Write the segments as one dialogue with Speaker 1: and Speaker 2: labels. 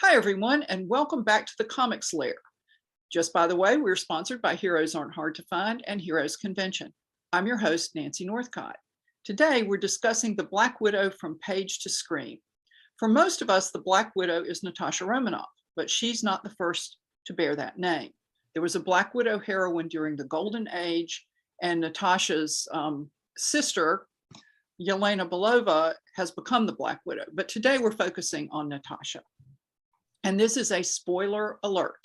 Speaker 1: Hi, everyone, and welcome back to the Comics Lair. Just by the way, we're sponsored by Heroes Aren't Hard to Find and Heroes Convention. I'm your host, Nancy Northcott. Today, we're discussing the Black Widow from page to screen. For most of us, the Black Widow is Natasha Romanov, but she's not the first to bear that name. There was a Black Widow heroine during the Golden Age, and Natasha's sister, Yelena Belova, has become the Black Widow. But today, we're focusing on Natasha. And this is a spoiler alert.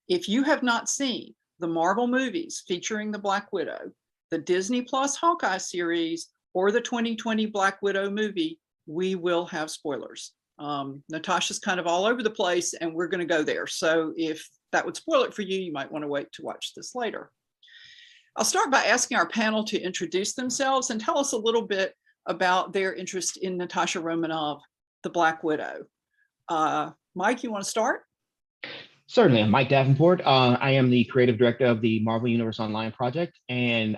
Speaker 1: If you have not seen the Marvel movies featuring the Black Widow, the Disney Plus Hawkeye series, or the 2020 Black Widow movie, we will have spoilers. Natasha's kind of all over the place, and we're going to go there. So if that would spoil it for you, you might want to wait to watch this later. I'll start by asking our panel to introduce themselves and tell us a little bit about their interest in Natasha Romanov, the Black Widow. Mike, you want to start?
Speaker 2: Certainly. I'm Mike Davenport. I am the creative director of the Marvel Universe Online project, and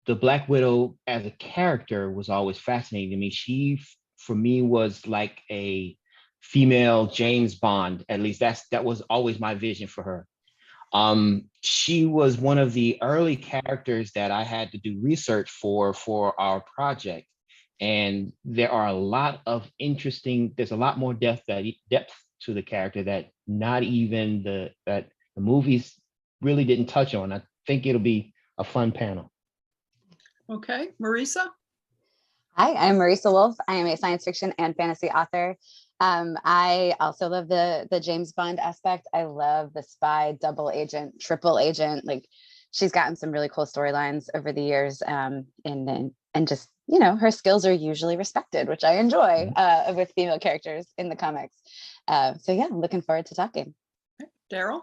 Speaker 2: the Black Widow as a character was always fascinating to me. She, for me, was like a female James Bond. At least that was always my vision for her. She was one of the early characters that I had to do research for our project. And there are a lot of there's a lot more depth to the character that not even the movies really didn't touch on. I think it'll be a fun panel.
Speaker 1: Okay, Marisa?
Speaker 3: Hi, I'm Marisa Wolf. I am a science fiction and fantasy author. I also love the James Bond aspect. I love the spy, double agent, triple agent. Like, she's gotten some really cool storylines over the years, and just, you know, her skills are usually respected, which I enjoy with female characters in the comics. So yeah, I'm looking forward to talking.
Speaker 1: Darryl?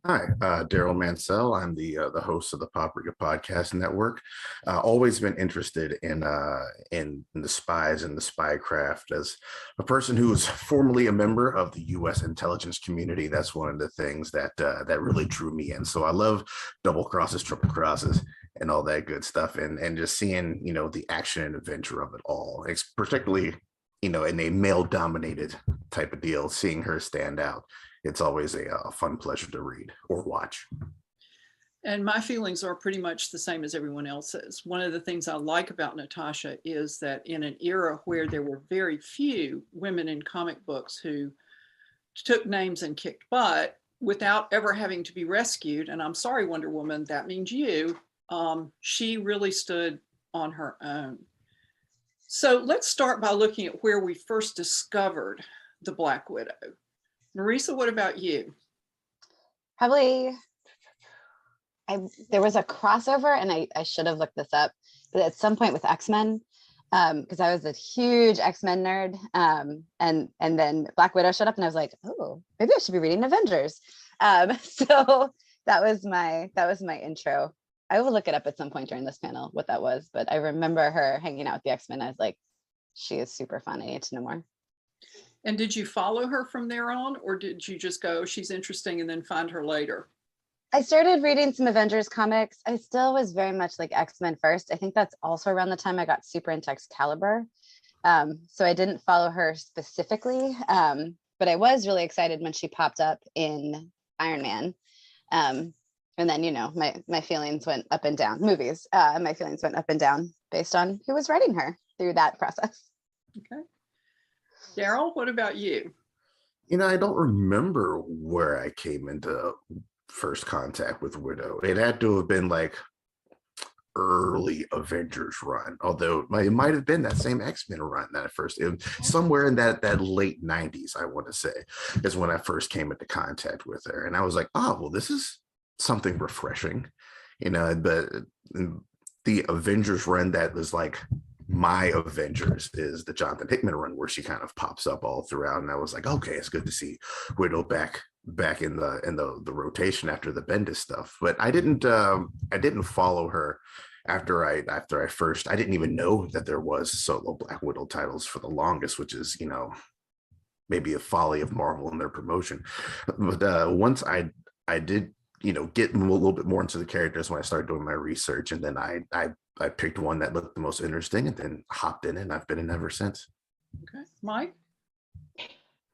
Speaker 4: Hi, Darryl Mansel. I'm the host of the Paprika Podcast Network. Always been interested in the spies and the spy craft. As a person who was formerly a member of the U.S. intelligence community, that's one of the things that really drew me in. So I love double crosses, triple crosses, and all that good stuff, and just seeing, you know, the action and adventure of it all. It's particularly, you know, in a male-dominated type of deal, seeing her stand out. It's always a fun pleasure to read or watch.
Speaker 1: And my feelings are pretty much the same as everyone else's. One of the things I like about Natasha is that in an era where there were very few women in comic books who took names and kicked butt without ever having to be rescued, and I'm sorry, Wonder Woman, that means you, she really stood on her own. So let's start by looking at where we first discovered the Black Widow. Marisa, what about you?
Speaker 3: Probably, there was a crossover, and I should have looked this up, but at some point with X-Men, because I was a huge X-Men nerd, and then Black Widow showed up, and I was like, oh, maybe I should be reading Avengers. So that was my intro. I will look it up at some point during this panel what that was, but I remember her hanging out with the X-Men. I was like, she is super fun. I need to know more.
Speaker 1: And did you follow her from there on, or did you just go, she's interesting, and then find her later?
Speaker 3: I started reading some Avengers comics. I still was very much like X-Men first. I think that's also around the time I got super into Excalibur. So I didn't follow her specifically, but I was really excited when she popped up in Iron Man. And then, you know, my feelings went up and down. Movies, my feelings went up and down based on who was writing her through that process.
Speaker 1: Okay. Darryl, what about you?
Speaker 4: You know, I don't remember where I came into first contact with Widow. It had to have been like early Avengers run, although it might have been that same X-Men run that I first, somewhere in that late 90s, I want to say, is when I first came into contact with her. And I was like, oh, well, this is something refreshing, you know. But the Avengers run that was like my Avengers is the Jonathan Hickman run, where she kind of pops up all throughout, and I was like, okay, it's good to see Widow back in the rotation after the Bendis stuff. But I didn't follow her after I didn't even know that there was solo Black Widow titles for the longest, which is, you know, maybe a folly of Marvel in their promotion. But once I did, you know, get a little bit more into the characters when I started doing my research, and then I picked one that looked the most interesting and then hopped in, and I've been in ever since.
Speaker 1: Okay, Mike?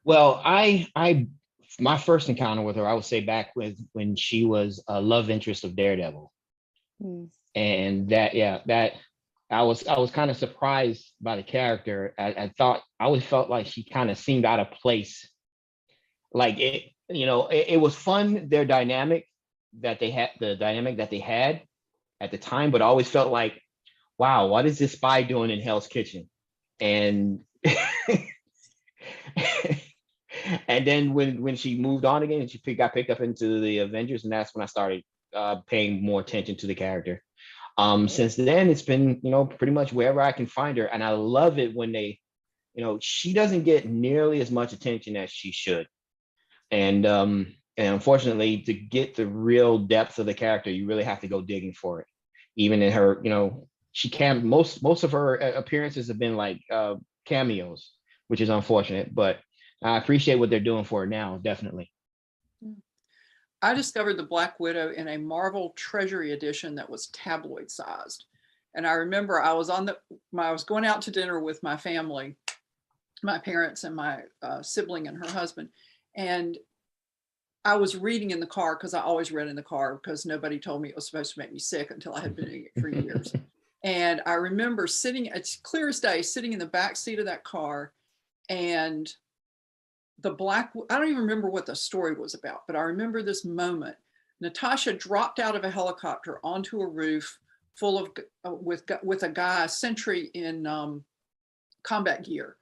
Speaker 2: Well, my first encounter with her, I would say back when she was a love interest of Daredevil.
Speaker 3: Mm.
Speaker 2: And that I was kind of surprised by the character. I always felt like she kind of seemed out of place. Like it was fun, their dynamic that they had, the dynamic that they had at the time, but I always felt like, wow, what is this spy doing in Hell's Kitchen? And and then when she moved on again and she got picked up into the Avengers, and that's when I started paying more attention to the character. Since then, it's been, pretty much wherever I can find her. And I love it when she doesn't get nearly as much attention as she should. And unfortunately, to get the real depth of the character, you really have to go digging for it. Even in her, she can most of her appearances have been like cameos, which is unfortunate, but I appreciate what they're doing for her now, definitely.
Speaker 1: I discovered the Black Widow in a Marvel Treasury edition that was tabloid sized. And I remember I was going out to dinner with my family, my parents and my sibling and her husband. And I was reading in the car, because I always read in the car because nobody told me it was supposed to make me sick until I had been doing it for years. And I remember sitting, it's clear as day, sitting in the back seat of that car, and I don't even remember what the story was about, but I remember this moment. Natasha dropped out of a helicopter onto a roof full of with a guy, a sentry in combat gear.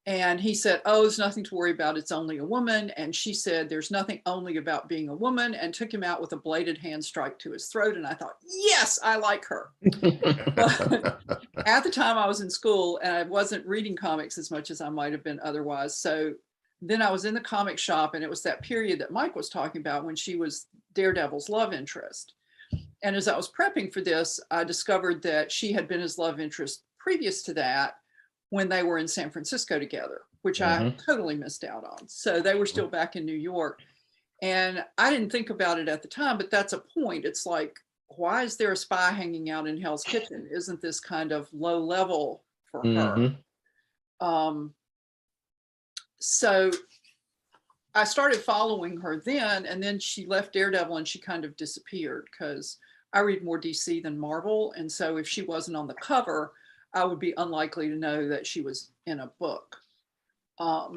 Speaker 1: And he said, "Oh, there's nothing to worry about. It's only a woman." And she said, "There's nothing only about being a woman," and took him out with a bladed hand strike to his throat. And I thought, yes, I like her. But at the time I was in school and I wasn't reading comics as much as I might have been otherwise. So then I was in the comic shop, and it was that period that Mike was talking about when she was Daredevil's love interest. And as I was prepping for this, I discovered that she had been his love interest previous to that, when they were in San Francisco together, which I totally missed out on. So they were still back in New York. And I didn't think about it at the time, but that's a point. It's like, why is there a spy hanging out in Hell's Kitchen? Isn't this kind of low level for her? So I started following her then, and then she left Daredevil and she kind of disappeared, because I read more DC than Marvel. And so if she wasn't on the cover, I would be unlikely to know that she was in a book. What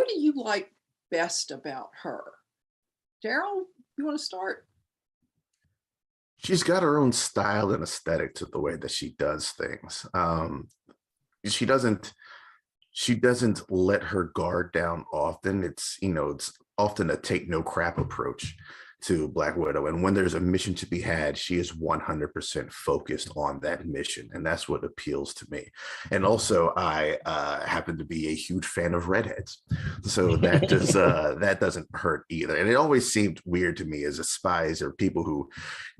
Speaker 1: do you like best about her? Darryl, you want to start?
Speaker 4: She's got her own style and aesthetic to the way that she does things. She doesn't let her guard down often. It's often a take no crap approach to Black Widow. And when there's a mission to be had, she is 100% focused on that mission. And that's what appeals to me. And also, I happen to be a huge fan of redheads. So that that doesn't hurt either. And it always seemed weird to me as a spies or people who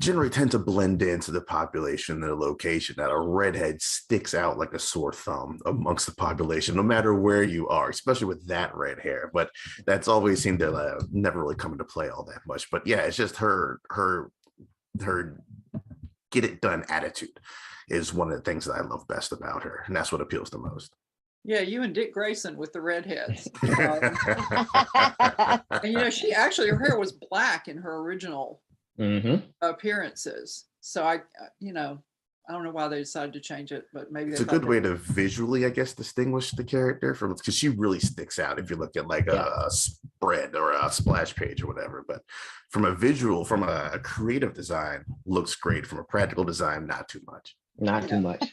Speaker 4: generally tend to blend into the population, their location, that a redhead sticks out like a sore thumb amongst the population, no matter where you are, especially with that red hair. But that's always seemed to never really come into play all that much. But yeah, it's just her get it done attitude is one of the things that I love best about her, and that's what appeals the most.
Speaker 1: Yeah, you and Dick Grayson with the redheads. And she actually, her hair was black in her original appearances. So I don't know why they decided to change it, but maybe
Speaker 4: it's a good way to visually, I guess, distinguish the character from, because she really sticks out if you look at like a spread or a splash page or whatever. But from a visual, from a creative design, looks great. From a practical design, not too much.
Speaker 2: Not too much.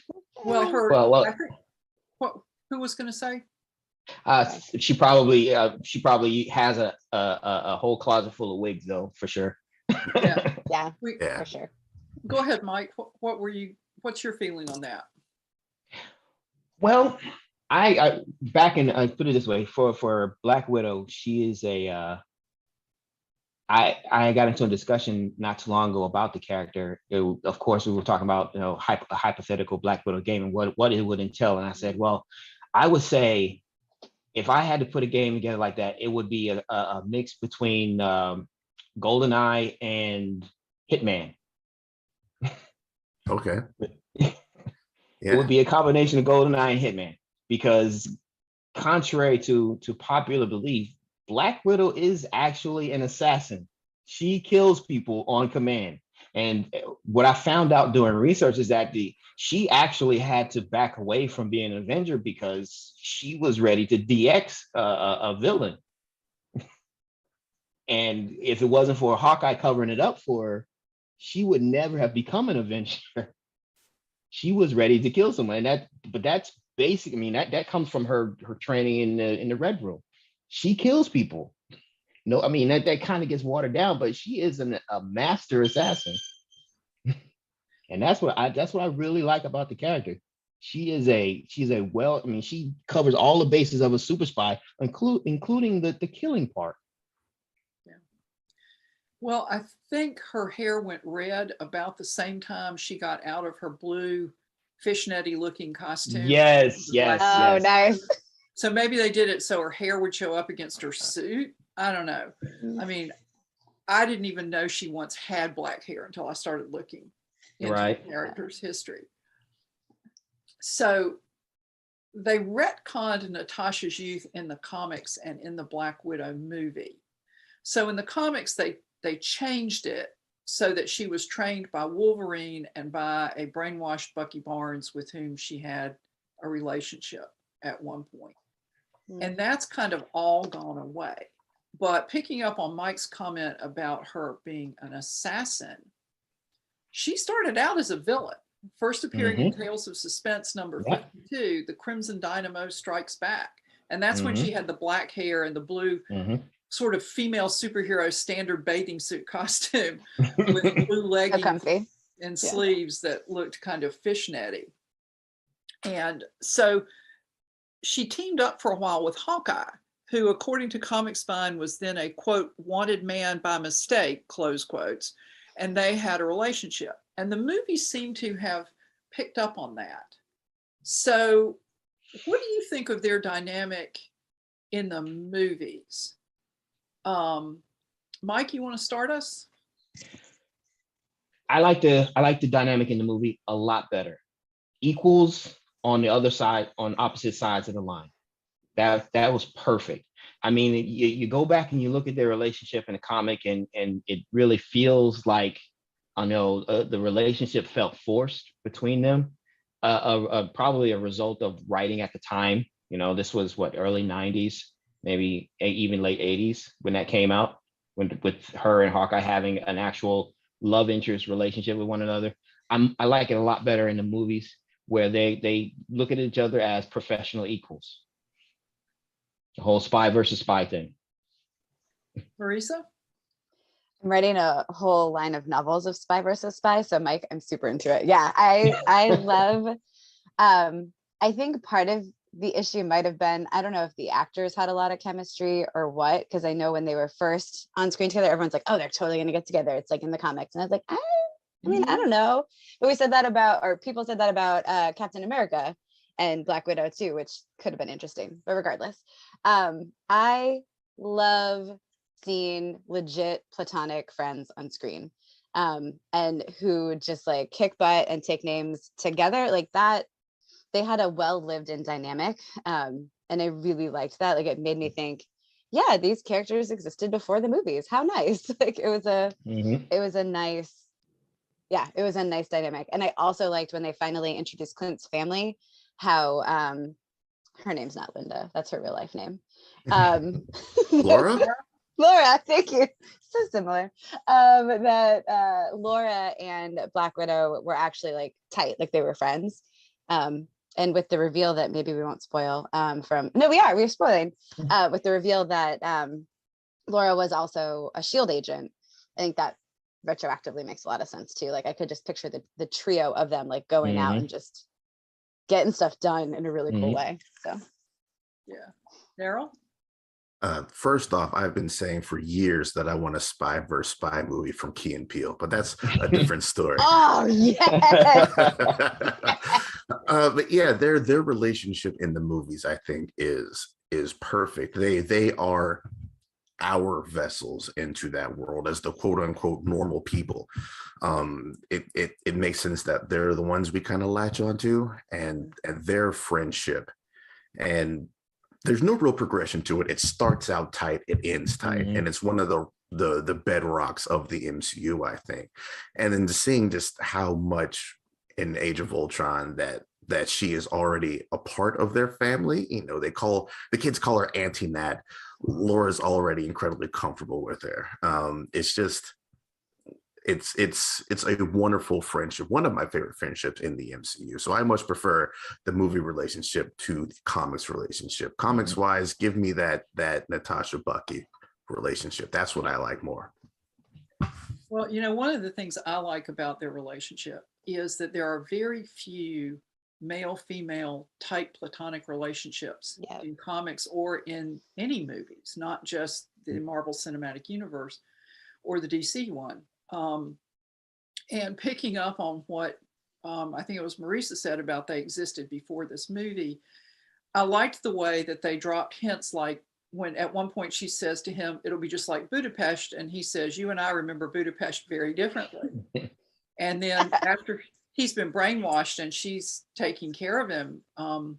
Speaker 1: Well, I think, who was going to say?
Speaker 2: She probably has a whole closet full of wigs, though, for sure.
Speaker 3: Yeah, for sure.
Speaker 1: Go ahead, Mike. What's your feeling on that?
Speaker 2: Well, I put it this way, for Black Widow, she is I got into a discussion not too long ago about the character. Of course, we were talking about a hypothetical Black Widow game and what it would entail. And I said, well, I would say if I had to put a game together like that, it would be a mix between GoldenEye and Hitman.
Speaker 4: Okay.
Speaker 2: It would be a combination of GoldenEye and Hitman, because contrary to popular belief, Black Widow is actually an assassin. She kills people on command. And what I found out doing research is that she actually had to back away from being an Avenger because she was ready to DX a villain. And if it wasn't for Hawkeye covering it up for her, she would never have become an Avenger. She was ready to kill someone. But that's basic. I mean, that comes from her training in the Red Room. She kills people. No, I mean that kind of gets watered down, but she is a master assassin. And that's what I really like about the character. She's a I mean, she covers all the bases of a super spy, including the killing part.
Speaker 1: Yeah. Well, I think her hair went red about the same time she got out of her blue fishnetty looking costume.
Speaker 2: Yes.
Speaker 3: Oh, nice.
Speaker 1: So maybe they did it so her hair would show up against her suit. I don't know. I mean, I didn't even know she once had black hair until I started looking into the character's history. So they retconned Natasha's youth in the comics and in the Black Widow movie. So in the comics, they changed it so that she was trained by Wolverine and by a brainwashed Bucky Barnes with whom she had a relationship at one point. And that's kind of all gone away. But picking up on Mike's comment about her being an assassin, she started out as a villain, first appearing in Tales of Suspense number 52, The Crimson Dynamo Strikes Back. And that's when she had the black hair and the blue sort of female superhero standard bathing suit costume with blue leggings and sleeves that looked kind of fishnetty. And so she teamed up for a while with Hawkeye, who, according to Comic Spine, was then a, quote, wanted man by mistake, close quotes, and they had a relationship. And the movies seem to have picked up on that. So what do you think of their dynamic in the movies? Mike, you want to start us?
Speaker 2: I like the dynamic in the movie a lot better. Equals on the other side, on opposite sides of the line. That was perfect. I mean, you go back and you look at their relationship in the comic, and it really feels like, I know the relationship felt forced between them, probably a result of writing at the time. You know, this was what, early 90s, maybe even late 80s when that came out, with her and Hawkeye having an actual love interest relationship with one another. I like it a lot better in the movies, where they look at each other as professional equals. The whole spy versus spy thing.
Speaker 1: Marisa?
Speaker 3: I'm writing a whole line of novels of spy versus spy. So Mike, I'm super into it. Yeah, I love, I think part of the issue might have been, I don't know if the actors had a lot of chemistry or what, because I know when they were first on screen together, everyone's like, oh, they're totally going to get together. It's like in the comics. And I was like, I mean, I don't know. But we said that about, or people said that about Captain America and Black Widow too, which could have been interesting. But regardless, I love seeing legit platonic friends on screen, and who just like kick butt and take names together like that. They had a well-lived in dynamic, and I really liked that. Like, it made me think, yeah, these characters existed before the movies. How nice. Like, it was a nice, yeah, it was a nice dynamic. And I also liked when they finally introduced Clint's family, how her name's not Linda, that's her real life name.
Speaker 4: Laura?
Speaker 3: Laura, thank you. So similar. That Laura and Black Widow were actually like tight, like they were friends. And with the reveal that, maybe we won't spoil we're spoiling, with the reveal that Laura was also a SHIELD agent. I think that retroactively makes a lot of sense too. Like, I could just picture the trio of them like going out and just getting stuff done in a really cool way. So
Speaker 1: yeah. Darryl?
Speaker 4: First off, I've been saying for years that I want a spy versus spy movie from Key and Peele, but that's a different story.
Speaker 3: Oh yes.
Speaker 4: But yeah, their relationship in the movies, I think, is perfect. They are our vessels into that world as the quote unquote normal people. It makes sense that they're the ones we kind of latch onto, and their friendship and there's no real progression to it. It starts out tight, it ends tight, and it's one of the bedrocks of the MCU, I think. And then seeing just how much in Age of Ultron that she is already a part of their family. You know, the kids call her Auntie Nat. Laura's already incredibly comfortable with her. It's just it's a wonderful friendship, one of my favorite friendships in the MCU. So I much prefer the movie relationship to the comics relationship. Comics wise, give me that Natasha Bucky relationship. That's what I like more.
Speaker 1: Well, you know, one of the things I like about their relationship is that there are very few male-female type platonic relationships in comics or in any movies, not just the Marvel Cinematic Universe or the DC one. And picking up on what I think it was Marisa said about they existed before this movie, I liked the way that they dropped hints, like when at one point she says to him, it'll be just like Budapest. And he says, you and I remember Budapest very differently. And then after he's been brainwashed and she's taking care of him, I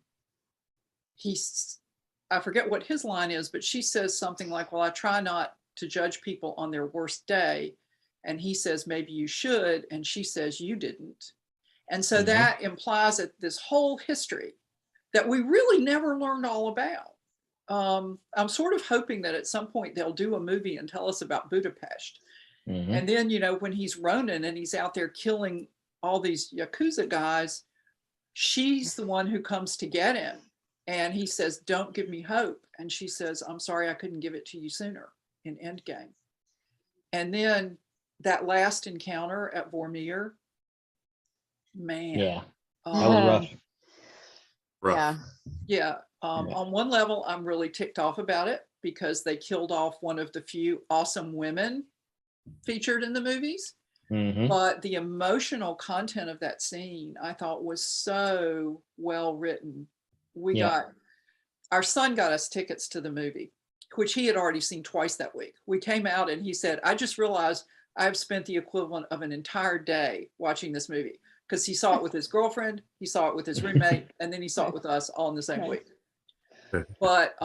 Speaker 1: forget what his line is, but she says something like, well, I try not to judge people on their worst day. And he says, maybe you should. And she says, you didn't. And so that implies that this whole history that we really never learned all about. I'm sort of hoping that at some point they'll do a movie and tell us about Budapest. And then, you know, when he's Ronin and he's out there killing all these Yakuza guys, she's the one who comes to get him. And he says, don't give me hope. And she says, I'm sorry, I couldn't give it to you sooner in Endgame. And then that last encounter at Vormir, man.
Speaker 2: Yeah, that was rough.
Speaker 1: Yeah. On one level, I'm really ticked off about it because they killed off one of the few awesome women featured in the movies. But the emotional content of that scene, I thought, was so well written. Our son got us tickets to the movie, which he had already seen twice that week. We came out and he said, I just realized I've spent the equivalent of an entire day watching this movie, because he saw it with his girlfriend, he saw it with his roommate, and then he saw it with us all in the same week. But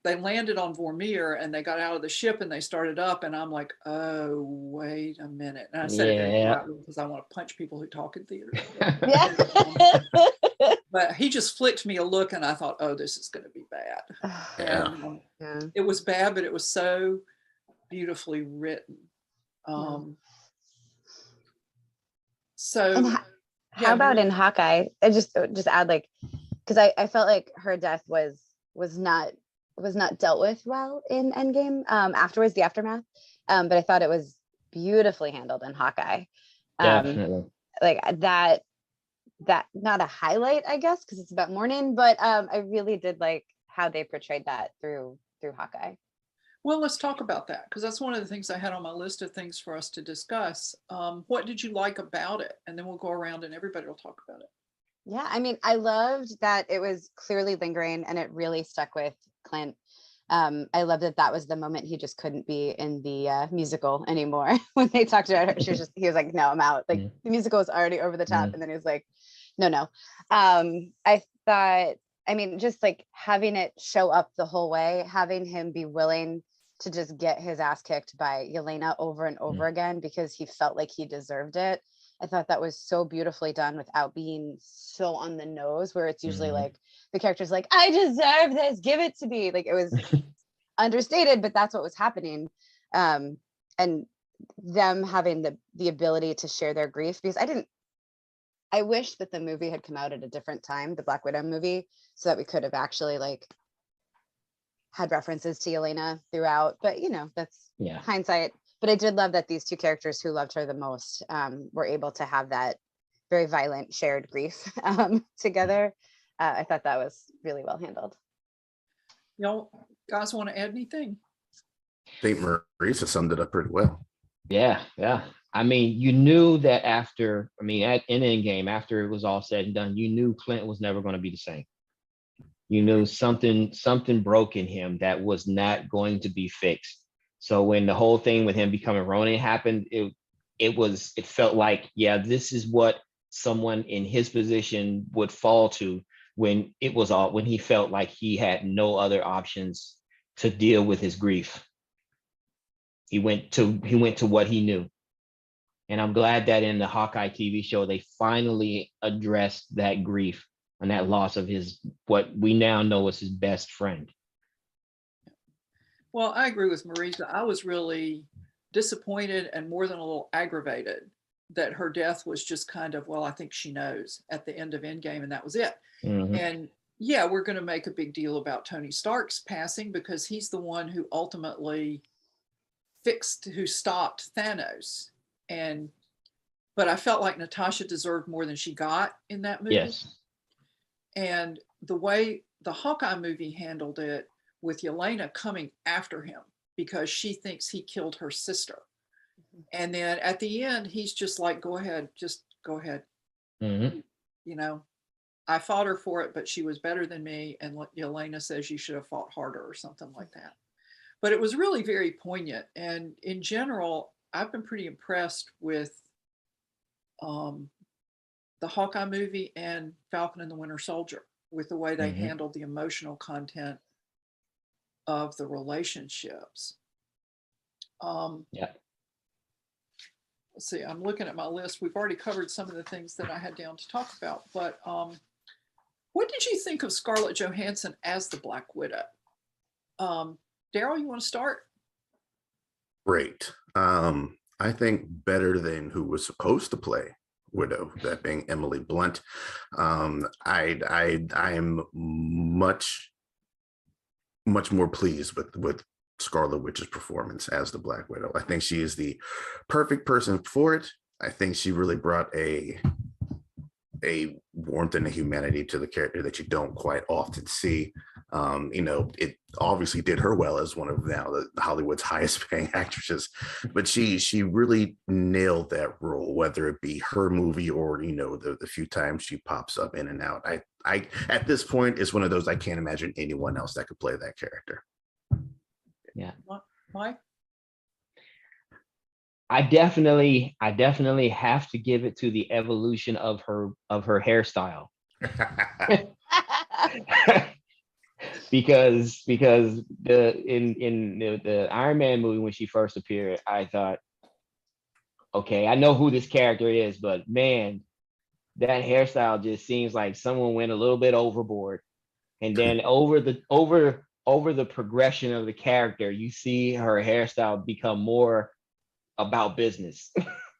Speaker 1: they landed on Vormir and they got out of the ship and they started up, and I'm like, oh, wait a minute. And I said it very loudly because I want to punch people who talk in theaters. But he just flicked me a look and I thought, oh, this is going to be bad. And, it was bad, but it was so beautifully written. So
Speaker 3: how about in Hawkeye? I just add, like, because I felt like her death was not dealt with well in Endgame. Afterwards, the aftermath, but I thought it was beautifully handled in Hawkeye.
Speaker 2: Definitely.
Speaker 3: Like that not a highlight, I guess, because it's about mourning, but I really did like how they portrayed that through Hawkeye.
Speaker 1: Well, let's talk about that, because that's one of the things I had on my list of things for us to discuss. What did you like about it? And then we'll go around and everybody will talk about it.
Speaker 3: Yeah, I mean, I loved that it was clearly lingering and it really stuck with Clint. I love that was the moment he just couldn't be in the musical anymore. When they talked about her, he was like, no, I'm out. Like the musical was already over the top. And then he was like, no. I thought, I mean, just like having it show up the whole way, having him be willing to just get his ass kicked by Yelena over and over again because he felt like he deserved it. I thought that was so beautifully done without being so on the nose, where it's usually like the character's like, I deserve this, give it to me. Like, it was understated, but that's what was happening. And them having the ability to share their grief, because I wish that the movie had come out at a different time, the Black Widow movie, so that we could have actually like had references to Yelena throughout, but you know, that's hindsight. But I did love that these two characters who loved her the most were able to have that very violent shared grief together. I thought that was really well handled.
Speaker 1: Y'all guys want to add anything?
Speaker 4: I think Marisa summed it up pretty well.
Speaker 2: Yeah. I mean, you knew that in Endgame, after it was all said and done, you knew Clint was never going to be the same. You knew something broke in him that was not going to be fixed. So when the whole thing with him becoming Ronin happened, it felt like, this is what someone in his position would fall to when he felt like he had no other options to deal with his grief. He went to what he knew. And I'm glad that in the Hawkeye TV show, they finally addressed that grief and that loss of what we now know is his best friend.
Speaker 1: Well, I agree with Marisa. I was really disappointed and more than a little aggravated that her death was just kind of, well, I think she knows at the end of Endgame, and that was it.
Speaker 2: Mhm.
Speaker 1: And yeah, we're going to make a big deal about Tony Stark's passing because he's the one who ultimately who stopped Thanos. But I felt like Natasha deserved more than she got in that movie.
Speaker 2: Yes.
Speaker 1: And the way the Hawkeye movie handled it with Yelena coming after him because she thinks he killed her sister. And then at the end, he's just like, go ahead, just go ahead.
Speaker 2: Mm-hmm.
Speaker 1: You know, I fought her for it, but she was better than me. And Yelena says you should have fought harder or something like that. But it was really very poignant. And in general, I've been pretty impressed with the Hawkeye movie and Falcon and the Winter Soldier with the way they handled the emotional content of the relationships.
Speaker 2: Yeah.
Speaker 1: Let's see, I'm looking at my list. We've already covered some of the things that I had down to talk about, but what did you think of Scarlett Johansson as the Black Widow? Darryl, you want to start?
Speaker 4: Great. I think better than who was supposed to play Widow, that being Emily Blunt. I am much more pleased with Scarlet Witch's performance as the Black Widow. I think she is the perfect person for it. I think she really brought a warmth and a humanity to the character that you don't quite often see. It obviously did her well as one of now the Hollywood's highest paying actresses, but she really nailed that role, whether it be her movie or the few times she pops up in and out. I at this point is one of those I can't imagine anyone else that could play that character.
Speaker 2: Yeah.
Speaker 1: Mike?
Speaker 2: I definitely have to give it to the evolution of her hairstyle. because in the Iron Man movie when she first appeared, I thought, okay, I know who this character is, but man, that hairstyle just seems like someone went a little bit overboard. And then over the progression of the character, you see her hairstyle become more about business.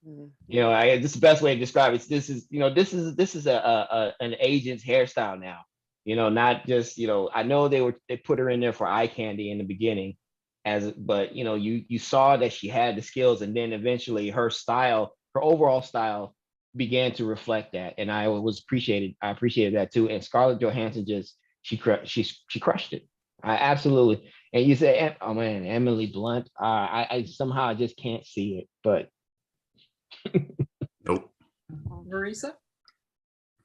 Speaker 2: This is the best way to describe it. This is an agent's hairstyle now. Not just, I know they put her in there for eye candy in the beginning, but you saw that she had the skills, and then eventually her overall style began to reflect that, and I appreciated that too. And Scarlett Johansson she crushed it. I absolutely. And you say, oh man, Emily Blunt. I somehow just can't see it, but
Speaker 4: Nope.
Speaker 1: Marisa?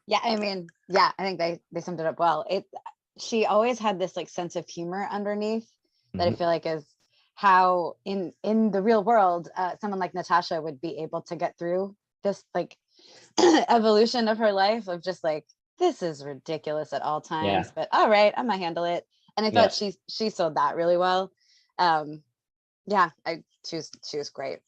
Speaker 3: Yeah, I think they summed it up well. She always had this like sense of humor underneath that I feel like is how in the real world, someone like Natasha would be able to get through this like evolution of her life of just like, this is ridiculous at all times, but all right, I'm gonna handle it. And I thought she sold that really well. She was great.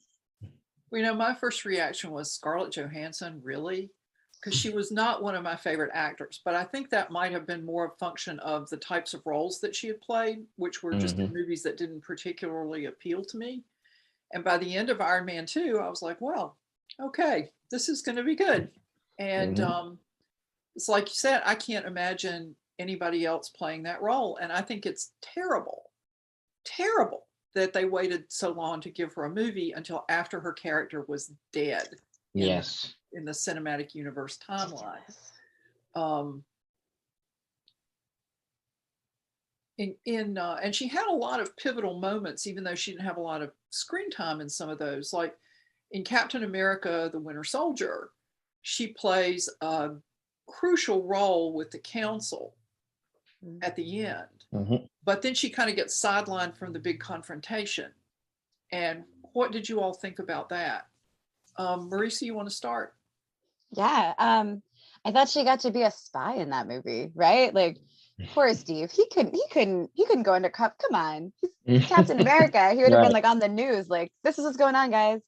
Speaker 1: My first reaction was Scarlett Johansson, really? Because she was not one of my favorite actors, but I think that might have been more a function of the types of roles that she had played, which were just in movies that didn't particularly appeal to me. And by the end of Iron Man 2, I was like, well, okay, this is going to be good. And it's like you said, I can't imagine anybody else playing that role. And I think it's terrible that they waited so long to give her a movie until after her character was dead. In the cinematic universe timeline. And she had a lot of pivotal moments, even though she didn't have a lot of screen time in some of those. Like in Captain America, the Winter Soldier, she plays a crucial role with the council at the end. But then she kind of gets sidelined from the big confrontation. And what did you all think about that? Marisa, you want to start?
Speaker 3: Yeah, I I thought she got to be a spy in that movie, right? Like, poor Steve. He couldn't go undercover. Come on, he's Captain America. He would have been
Speaker 2: Right.
Speaker 3: like on the news, like, this is what's going on, guys.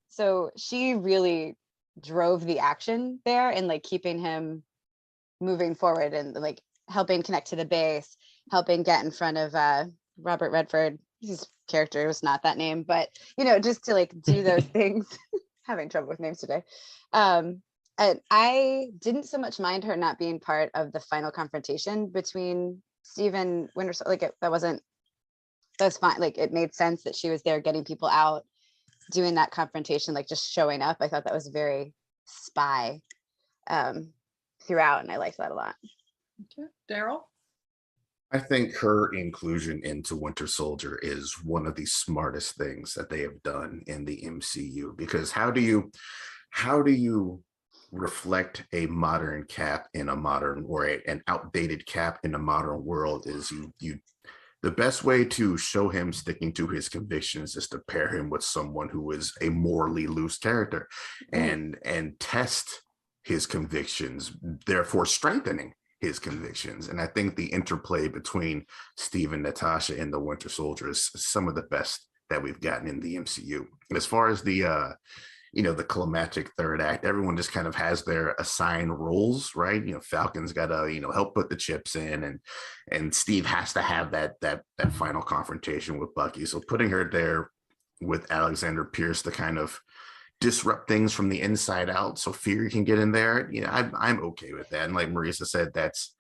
Speaker 3: So she really drove the action there and like keeping him moving forward and like helping connect to the base, helping get in front of Robert Redford. His character was not that name, but you know, just to like do those things. Having trouble with names today. And I didn't so much mind her not being part of the final confrontation between Steve and Winter. Like that was fine. Like it made sense that she was there getting people out, doing that confrontation, like just showing up. I thought that was very spy throughout, and I liked that a lot.
Speaker 1: Okay, Darryl?
Speaker 4: I think her inclusion into Winter Soldier is one of the smartest things that they have done in the MCU, because how do you reflect a modern Cap in a modern, or an outdated Cap in a modern world? Is you the best way to show him sticking to his convictions is to pair him with someone who is a morally loose character, and test his convictions, therefore strengthening his convictions. And I think the interplay between Steve and Natasha in the Winter Soldier is some of the best that we've gotten in the MCU. And as far as the the climactic third act, everyone just kind of has their assigned roles, right? Falcon's got to help put the chips in, and Steve has to have that final confrontation with Bucky. So putting her there with Alexander Pierce to kind of disrupt things from the inside out, so Fury can get in there. I'm okay with that. And like Marisa said, that's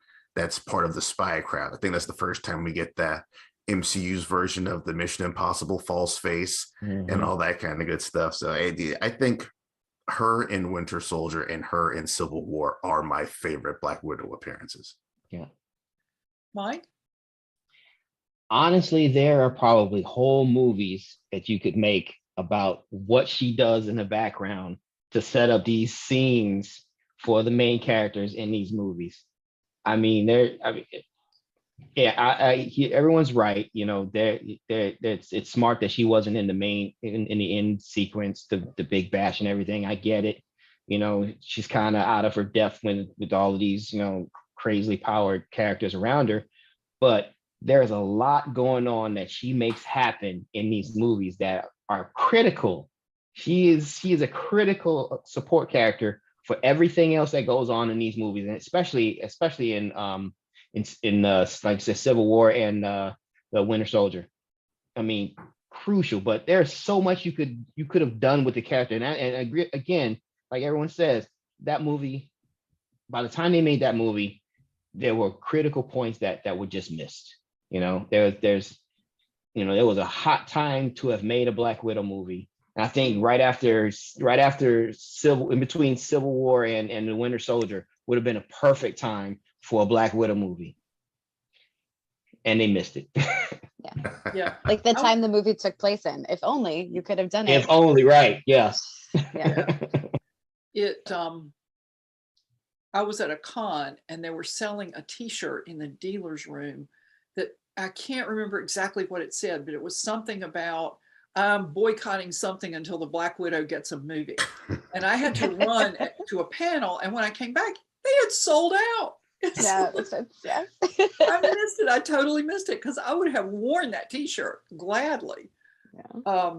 Speaker 4: part of the spy crowd. I think that's the first time we get that MCU's version of the Mission Impossible false face and all that kind of good stuff. So I think her in Winter Soldier and her in Civil War are my favorite Black Widow appearances.
Speaker 2: Yeah.
Speaker 1: Mike?
Speaker 2: Honestly, there are probably whole movies that you could make about what she does in the background to set up these scenes for the main characters in these movies. Everyone's right. It's smart that she wasn't in the main in the end sequence, the big bash and everything. I get it. She's kind of out of her depth with all of these crazily powered characters around her, but there's a lot going on that she makes happen in these movies that are critical. She is a critical support character for everything else that goes on in these movies, and especially in like I said, Civil War and the Winter Soldier. I mean, crucial. But there's so much you could have done with the character, and agree, again, like everyone says, that movie. By the time they made that movie, there were critical points that were just missed. There was a hot time to have made a Black Widow movie. And I think right after in between Civil War and the Winter Soldier would have been a perfect time for a Black Widow movie. And they missed it.
Speaker 1: Yeah.
Speaker 3: Like the time the movie took place in. If only you could have done it.
Speaker 2: If only, right. Yes.
Speaker 3: Yeah.
Speaker 1: I was at a con and they were selling a t-shirt in the dealer's room that I can't remember exactly what it said, but it was something about boycotting something until the Black Widow gets a movie. And I had to run to a panel, and when I came back, they had sold out.
Speaker 3: Yeah, yeah.
Speaker 1: I missed it. I totally missed it, because I would have worn that t-shirt gladly.
Speaker 3: Yeah.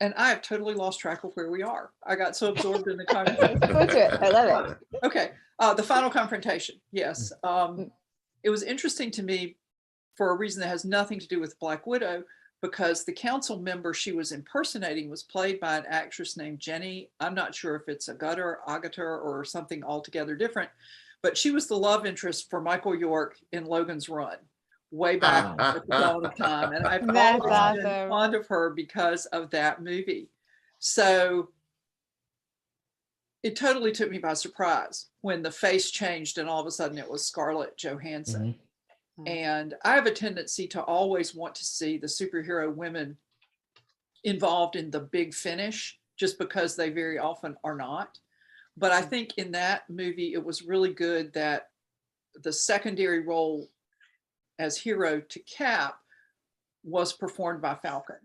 Speaker 1: And I have totally lost track of where we are. I got so absorbed in the conversation.
Speaker 3: Go to it. I love it.
Speaker 1: Okay. The final confrontation. Yes. It was interesting to me for a reason that has nothing to do with Black Widow, because the council member she was impersonating was played by an actress named Jenny. I'm not sure if it's Agater or something altogether different, but she was the love interest for Michael York in Logan's Run way back at the dawn of time. And I've always been fond of her because of that movie. So it totally took me by surprise when the face changed and all of a sudden it was Scarlett Johansson. Mm-hmm. And I have a tendency to always want to see the superhero women involved in the big finish, just because they very often are not. But I think in that movie, it was really good that the secondary role as hero to Cap was performed by Falcon,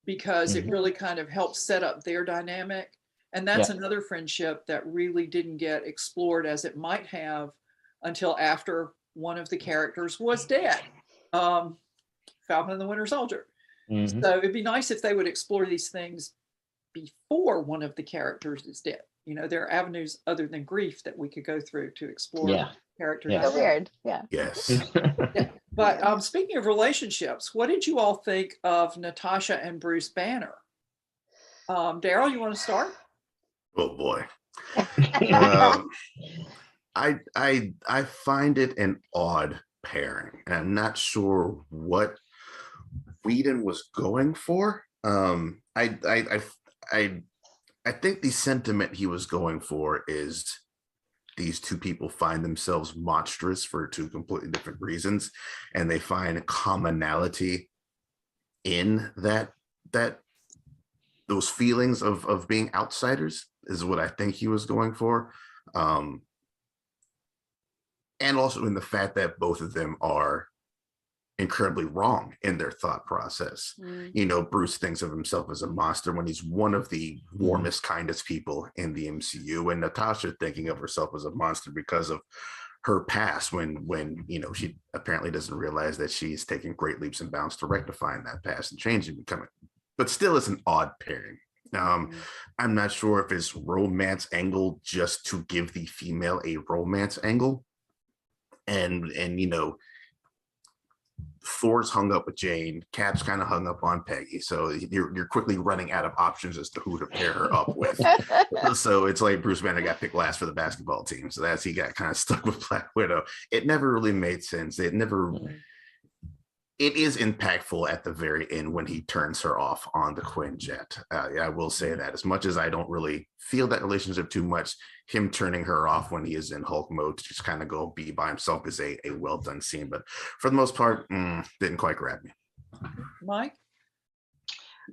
Speaker 1: because it really kind of helped set up their dynamic. And that's another friendship that really didn't get explored as it might have until after one of the characters was dead. Falcon and the Winter Soldier.
Speaker 2: Mhm.
Speaker 1: So it'd be nice if they would explore these things before one of the characters is dead. You know, there are avenues other than grief that we could go through to explore
Speaker 2: Yeah.
Speaker 1: characters.
Speaker 2: Yeah.
Speaker 3: So weird. Yeah.
Speaker 4: Yes.
Speaker 1: Yeah. But speaking of relationships, what did you all think of Natasha and Bruce Banner? Darryl, you want to start?
Speaker 4: Oh boy. I find it an odd pairing, and I'm not sure what Whedon was going for. I think the sentiment he was going for is these two people find themselves monstrous for two completely different reasons, and they find commonality in that those feelings of being outsiders is what I think he was going for. And also in the fact that both of them are incredibly wrong in their thought process. You know, Bruce thinks of himself as a monster when he's one of the warmest, kindest people in the MCU, and Natasha thinking of herself as a monster because of her past, when you know, she apparently doesn't realize that she's taking great leaps and bounds to rectifying that past and changing, becoming, but still it's an odd pairing. I'm not sure if it's romance angle just to give the female a romance angle, and you know, Thor's hung up with Jane, Cap's kind of hung up on Peggy, so you're quickly running out of options as to who to pair her up with. So it's like Bruce Banner got picked last for the basketball team, so he got kind of stuck with Black Widow. It never really made sense. It is impactful at the very end when he turns her off on the Quinjet. I will say that, as much as I don't really feel that relationship too much, him turning her off when he is in Hulk mode to just kind of go be by himself is a well done scene. But for the most part, didn't quite grab me.
Speaker 1: Mike?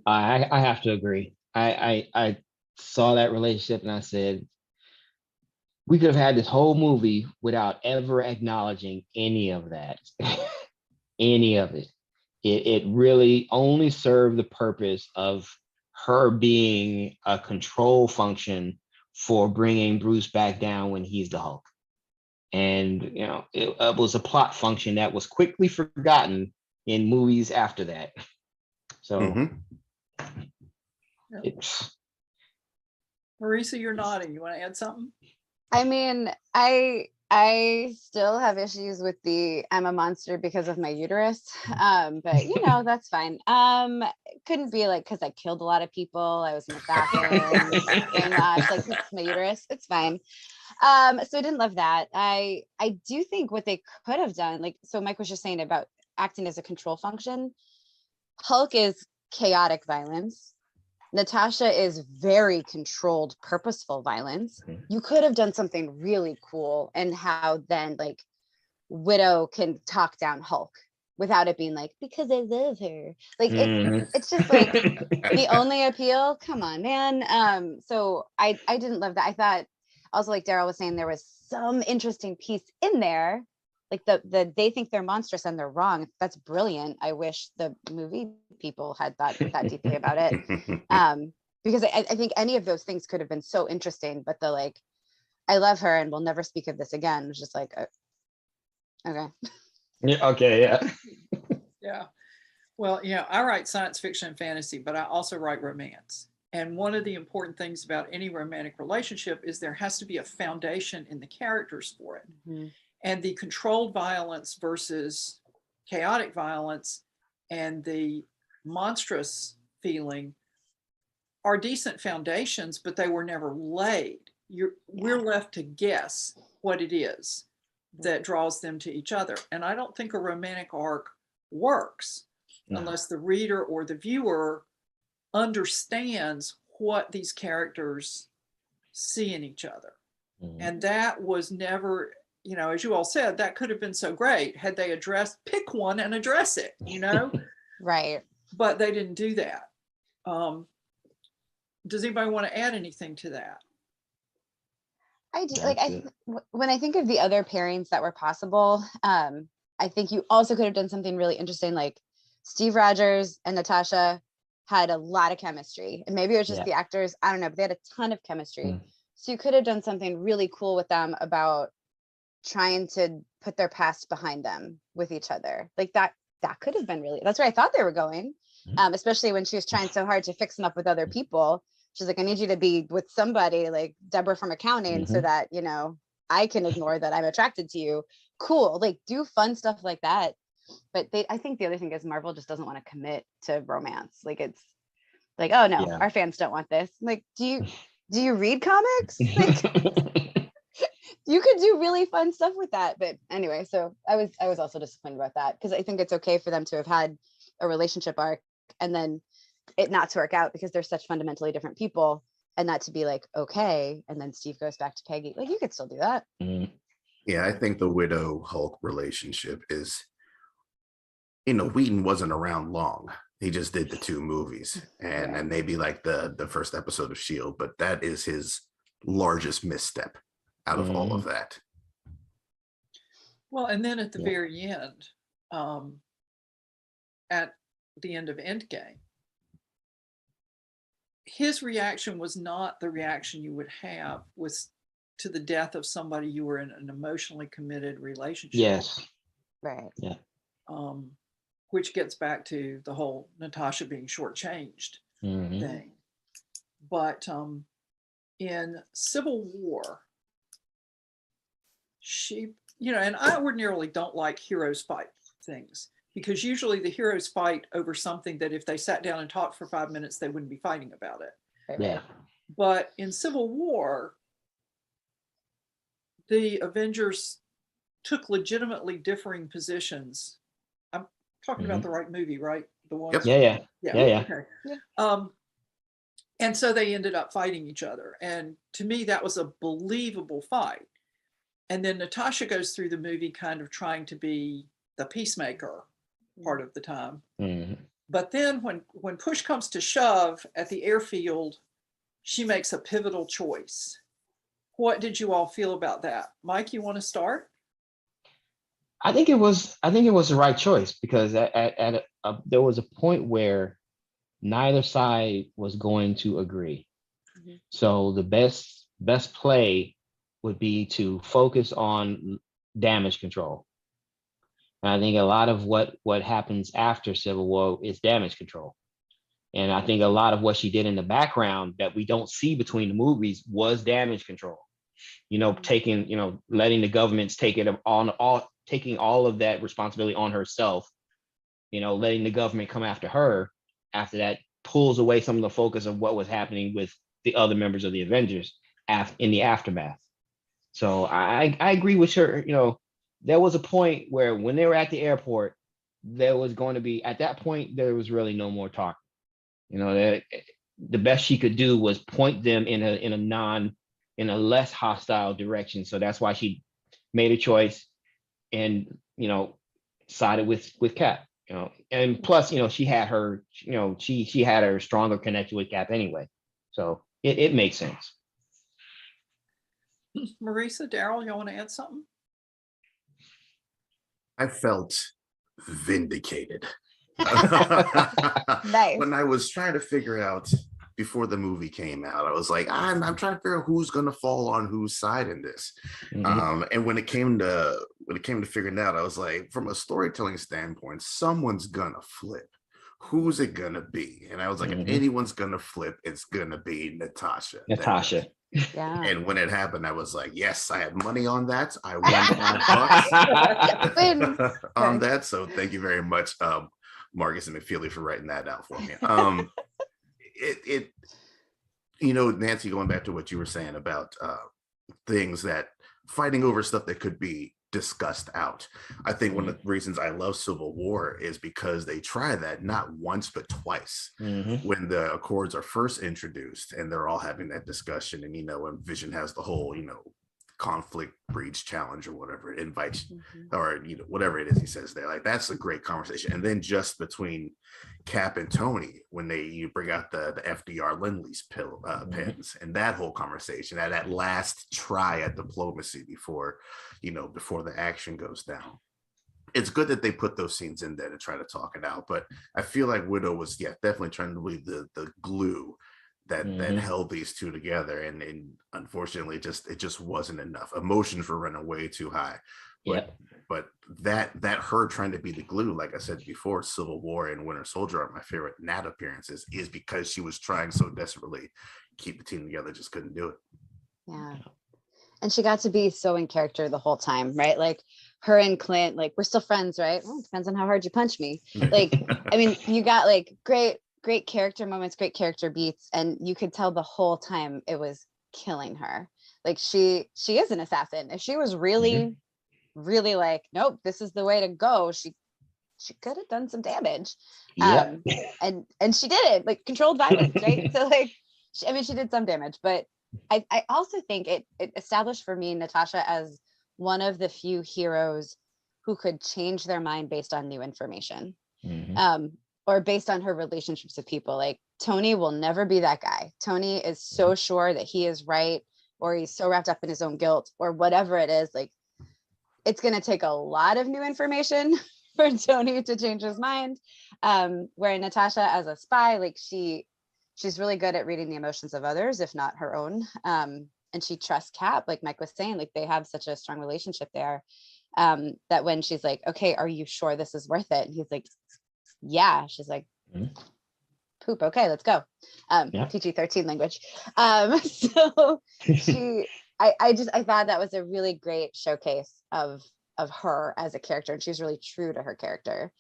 Speaker 2: I have to agree. I saw that relationship and I said, we could have had this whole movie without ever acknowledging any of that. Any of it. It really only served the purpose of her being a control function for bringing Bruce back down when he's the Hulk. And, you know, it was a plot function that was quickly forgotten in movies after that. So it's...
Speaker 1: Marisa, you're nodding. You want to add something?
Speaker 3: I mean, I still have issues with the I'm a monster because of my uterus. But you know, that's fine. It couldn't be like because I killed a lot of people, I was an assassin, brainwashed, like it's my uterus. It's fine. So I didn't love that. I do think what they could have done, like, so Mike was just saying about acting as a control function. Hulk is chaotic violence. Natasha is very controlled, purposeful violence. You could have done something really cool, and how then like Widow can talk down Hulk without it being like, because I love her. Like it's just like the only appeal. Come on, man. So I didn't love that. I thought also, like Darryl was saying, there was some interesting piece in there. Like the they think they're monstrous and they're wrong. That's brilliant. I wish the movie people had thought that deeply about it. Because I think any of those things could have been so interesting, but the like, I love her and we'll never speak of this again, was just like, okay.
Speaker 2: Yeah, okay, yeah.
Speaker 1: Yeah. Well, you know, I write science fiction and fantasy, but I also write romance. And one of the important things about any romantic relationship is there has to be a foundation in the characters for it. And the controlled violence versus chaotic violence and the monstrous feeling are decent foundations, but they were never laid. We're left to guess what it is that draws them to each other. And I don't think a romantic arc works unless the reader or the viewer understands what these characters see in each other. And that was never, you know, as you all said, that could have been so great had they pick one and address it, you know?
Speaker 3: Right.
Speaker 1: But they didn't do that. Does anybody want to add anything to that?
Speaker 3: I do. Like, when I think of the other pairings that were possible, I think you also could have done something really interesting, like Steve Rogers and Natasha had a lot of chemistry, and maybe it was just the actors, I don't know, but they had a ton of chemistry. So you could have done something really cool with them about trying to put their past behind them with each other. Like that could have been really, that's where I thought they were going. Especially when she was trying so hard to fix them up with other people. She's like, I need you to be with somebody like Deborah from accounting so that, you know, I can ignore that I'm attracted to you. Cool. Like do fun stuff like that. But I think the other thing is Marvel just doesn't want to commit to romance. Like it's like, oh no, our fans don't want this. Like, do you read comics? Like, you could do really fun stuff with that. But anyway, so I was also disappointed about that, because I think it's okay for them to have had a relationship arc and then it not to work out because they're such fundamentally different people, and that to be like, okay, and then Steve goes back to Peggy. Like, you could still do that.
Speaker 4: Yeah, I think the Widow Hulk relationship is, you know, Whedon wasn't around long. He just did the 2 movies and maybe like the first episode of S.H.I.E.L.D., but that is his largest misstep out of all of that.
Speaker 1: Well, and then at the very end, at the end of Endgame, his reaction was not the reaction you would have to the death of somebody you were in an emotionally committed relationship.
Speaker 2: Yes.
Speaker 3: Right.
Speaker 2: Yeah.
Speaker 1: Which gets back to the whole Natasha being shortchanged thing. But in Civil War, she, you know, and I ordinarily don't like heroes fight things, because usually the heroes fight over something that if they sat down and talked for 5 minutes, they wouldn't be fighting about it.
Speaker 2: Yeah.
Speaker 1: But in Civil War, the Avengers took legitimately differing positions. I'm talking about the right movie, right? The one.
Speaker 2: Yep. Yeah.
Speaker 1: Okay. And so they ended up fighting each other. And to me, that was a believable fight. And then Natasha goes through the movie kind of trying to be the peacemaker part of the time. But then when push comes to shove at the airfield, she makes a pivotal choice. What did you all feel about that? Mike, you want to start?
Speaker 2: I think it was the right choice, because there was a point where neither side was going to agree. So the best play would be to focus on damage control. And I think a lot of what happens after Civil War is damage control. And I think a lot of what she did in the background that we don't see between the movies was damage control. You know, letting the governments taking all of that responsibility on herself, you know, letting the government come after her. After that, pulls away some of the focus of what was happening with the other members of the Avengers in the aftermath. So I agree with her. You know, there was a point where when they were at the airport, there was going to be, at that point, there was really no more talk. You know, the best she could do was point them in a less hostile direction. So that's why she made a choice and, you know, sided with Cap. You know, and plus, you know, she had her stronger connection with Cap anyway. So it makes sense.
Speaker 1: Marisa, Darryl, y'all want to add something?
Speaker 4: I felt vindicated.
Speaker 3: Nice.
Speaker 4: When I was trying to figure out before the movie came out, I was like, I'm trying to figure out who's going to fall on whose side in this. And when it came to figuring out, I was like, from a storytelling standpoint, someone's gonna flip. Who's it gonna be? And I was like, if anyone's gonna flip, it's gonna be Natasha.
Speaker 3: Yeah.
Speaker 4: And when it happened, I was like, yes, I had money on that. I won $5 on that. So thank you very much, Marcus and McFeely, for writing that out for me. You know, Nancy, going back to what you were saying about things that fighting over stuff that could be discussed out. I think one of the reasons I love Civil War is because they try that not once but twice. When the Accords are first introduced and they're all having that discussion, and you know, when Vision has the whole, you know, conflict breeds challenge or whatever it invites, or you know, whatever it is he says there, like that's a great conversation. And then just between Cap and Tony, when you bring out the FDR Lend-Lease pens, and that whole conversation, that last try at diplomacy before the action goes down. it's good that they put those scenes in there to try to talk it out. But I feel like Widow was, definitely trying to be the glue that held these two together, and unfortunately, it just wasn't enough. Emotions were running way too high. But that her trying to be the glue, like I said before, Civil War and Winter Soldier are my favorite Nat appearances, is because she was trying so desperately to keep the team together, just couldn't do it.
Speaker 3: Yeah. And she got to be so in character the whole time, right? Like her and Clint, like, we're still friends, right? Well, it depends on how hard you punch me. Like, I mean, you got like great character moments, great character beats, and you could tell the whole time it was killing her. Like she is an assassin. If she was really like, nope, this is the way to go, she could have done some damage. And she did it, like controlled violence, right? So like, she did some damage, but I also think it established for me Natasha as one of the few heroes who could change their mind based on new information, or based on her relationships with people. Like Tony will never be that guy. Tony is so sure that he is right, or he's so wrapped up in his own guilt, or whatever it is. Like, it's going to take a lot of new information for Tony to change his mind. Where Natasha, as a spy, like she's really good at reading the emotions of others, if not her own. And she trusts Cap, like Mike was saying, like they have such a strong relationship there, that when she's like, okay, are you sure this is worth it? And he's like, yeah. She's like, poop. Okay, let's go. PG-13 language. So I thought that was a really great showcase of her as a character. And she's really true to her character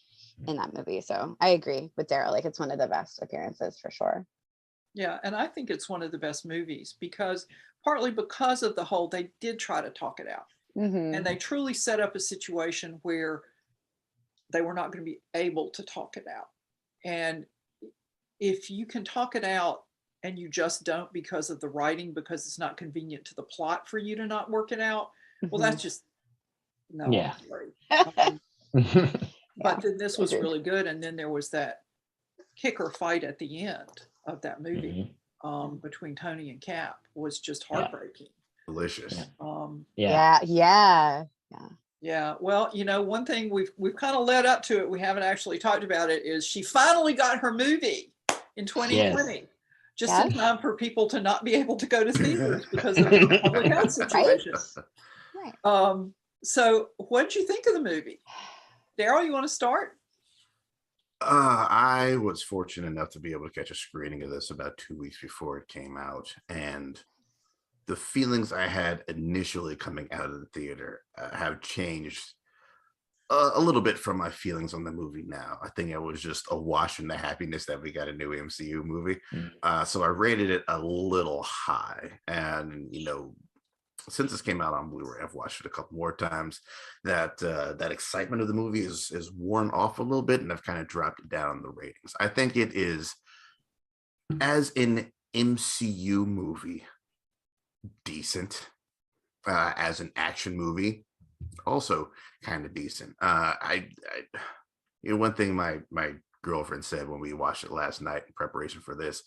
Speaker 3: in that movie. So I agree with Darryl. Like, it's one of the best appearances for sure.
Speaker 1: Yeah, and I think it's one of the best movies partly because of the whole, they did try to talk it out. And they truly set up a situation where they were not going to be able to talk it out. And if you can talk it out and you just don't because of the writing, because it's not convenient to the plot for you to not work it out, well, that's just, no, I'm sorry. But then this was really good. And then there was that kicker fight at the end of that movie between Tony and Cap was just heartbreaking.
Speaker 4: Delicious.
Speaker 3: Yeah.
Speaker 1: Well, one thing we've kind of led up to it, we haven't actually talked about it, is she finally got her movie in 2020, just in time for people to not be able to go to theaters because of the public health situation. Right. So what did you think of the movie? Darryl, you want to start?
Speaker 4: I was fortunate enough to be able to catch a screening of this about 2 weeks before it came out, and the feelings I had initially coming out of the theater have changed a little bit from my feelings on the movie now. I think it was just awash in the happiness that we got a new MCU movie. So I rated it a little high, and since this came out on Blu-ray, I've watched it a couple more times. That excitement of the movie is worn off a little bit, and I've kind of dropped it down on the ratings. I think it is, as an MCU movie, decent. As an action movie, also kind of decent. One thing my girlfriend said when we watched it last night in preparation for this,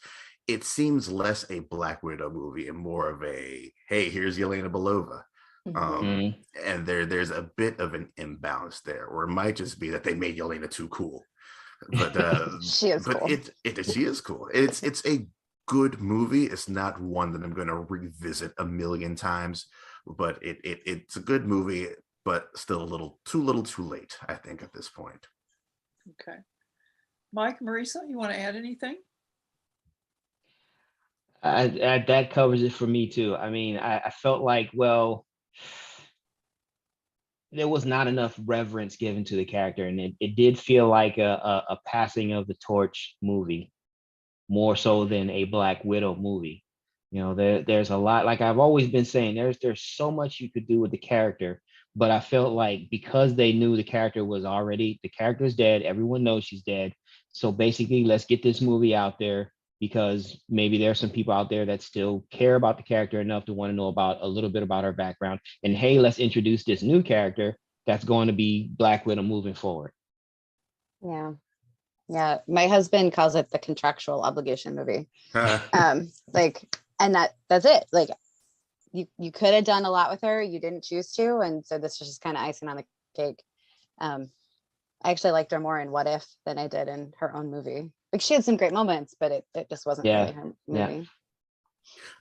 Speaker 4: it seems less a Black Widow movie and more of a, hey, here's Yelena Belova. And there's a bit of an imbalance there, or it might just be that they made Yelena too cool. But
Speaker 3: she is cool.
Speaker 4: She is cool. It's a good movie. It's not one that I'm going to revisit a million times, but it's a good movie, but still a little too late, I think, at this point.
Speaker 1: Okay. Mike, Marisa, you want to add anything?
Speaker 2: That covers it for me too. I mean, I felt like, well, there was not enough reverence given to the character, and it did feel like a passing of the torch movie, more so than a Black Widow movie. There's a lot, like I've always been saying, there's so much you could do with the character, but I felt like because they knew the character is dead, everyone knows she's dead. So basically, let's get this movie out there, because maybe there are some people out there that still care about the character enough to want to know about a little bit about her background. And hey, let's introduce this new character that's going to be Black Widow moving forward.
Speaker 3: Yeah. My husband calls it the contractual obligation movie. And that's it. Like, you could have done a lot with her. You didn't choose to. And so this was just kind of icing on the cake. I actually liked her more in What If than I did in her own movie. Like she had some great moments, but it just wasn't
Speaker 2: Yeah.
Speaker 3: really her
Speaker 2: Yeah.
Speaker 3: movie.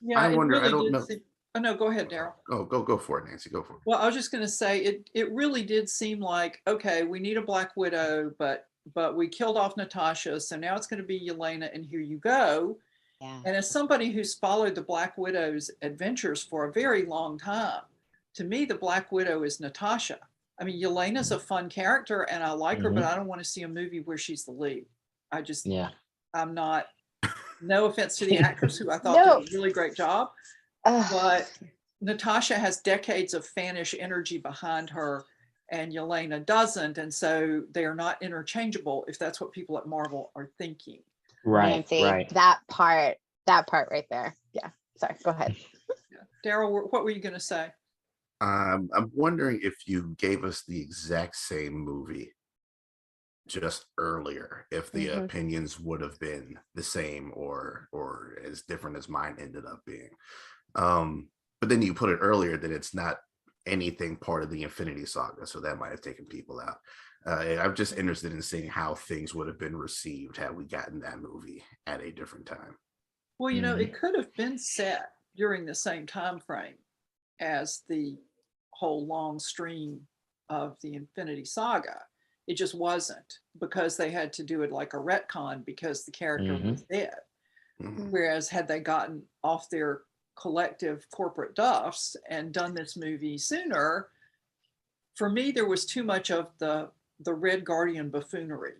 Speaker 1: Yeah,
Speaker 4: I
Speaker 1: it
Speaker 4: wonder, I
Speaker 1: really
Speaker 4: don't
Speaker 1: did
Speaker 4: know.
Speaker 1: seem- Oh, no, go ahead, Darryl.
Speaker 4: Oh, go for it, Nancy. Go for it.
Speaker 1: Well, I was just going to say it really did seem like, okay, we need a Black Widow, but we killed off Natasha, so now it's going to be Yelena, and here you go.
Speaker 3: Yeah.
Speaker 1: And as somebody who's followed the Black Widow's adventures for a very long time, to me, the Black Widow is Natasha. I mean, Yelena's a fun character and I like her, but I don't want to see a movie where she's the lead. I just,
Speaker 2: Yeah.
Speaker 1: I'm not, no offense to the actress who I thought
Speaker 3: No.
Speaker 1: did a really great job, but Natasha has decades of fanish energy behind her and Yelena doesn't. And so they are not interchangeable if that's what people at Marvel are thinking.
Speaker 2: Right.
Speaker 3: Nancy,
Speaker 2: Right.
Speaker 3: that part right there. Yeah. Sorry, go ahead.
Speaker 1: Darryl, what were you going to say?
Speaker 4: I'm wondering if you gave us the exact same movie just earlier, if the opinions would have been the same or as different as mine ended up being. But then you put it earlier that it's not anything part of the Infinity Saga, so that might have taken people out. I'm just interested in seeing how things would have been received had we gotten that movie at a different time.
Speaker 1: Well, you know, it could have been set during the same time frame as the whole long stream of the Infinity Saga. It just wasn't, because they had to do it like a retcon because the character was dead. Whereas had they gotten off their collective corporate duffs and done this movie sooner, for me, there was too much of the Red Guardian buffoonery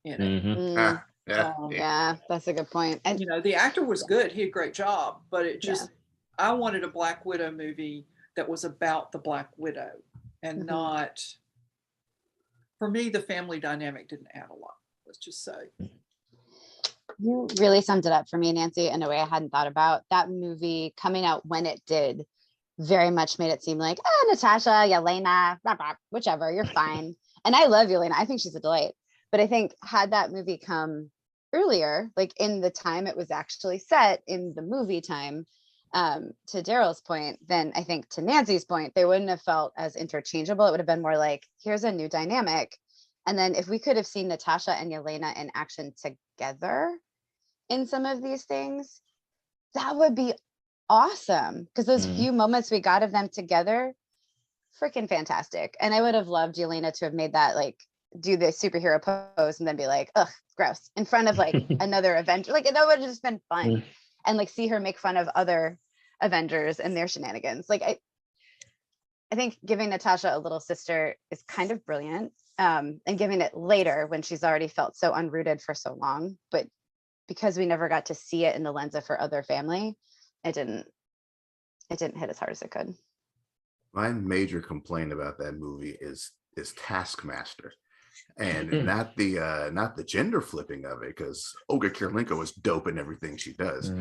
Speaker 1: in it.
Speaker 3: Yeah, that's a good point. And
Speaker 1: You know, the actor was good. He had a great job, but it just, I wanted a Black Widow movie that was about the Black Widow and not, for me, the family dynamic didn't add a lot, let's just say.
Speaker 3: you really summed it up for me, Nancy, in a way I hadn't thought about. That movie coming out when it did very much made it seem like, Natasha, Yelena, blah, blah, whichever, you're fine. And I love Yelena. I think she's a delight. But I think had that movie come earlier, like in the time it was actually set in the movie time, to Darryl's point, then I think to Nancy's point, they wouldn't have felt as interchangeable. It would have been more like, here's a new dynamic. And then if we could have seen Natasha and Yelena in action together in some of these things, that would be awesome. Because those few moments we got of them together, freaking fantastic. And I would have loved Yelena to have made that, like, do the superhero pose and then be like, ugh, gross, in front of like another Avenger. Like, that would have just been fun. And like see her make fun of other Avengers and their shenanigans. Like I think giving Natasha a little sister is kind of brilliant. And giving it later when she's already felt so unrooted for so long. But because we never got to see it in the lens of her other family, it didn't hit as hard as it could.
Speaker 4: My major complaint about that movie is Taskmaster. And not the gender flipping of it, because Olga Kurylenko is dope in everything she does.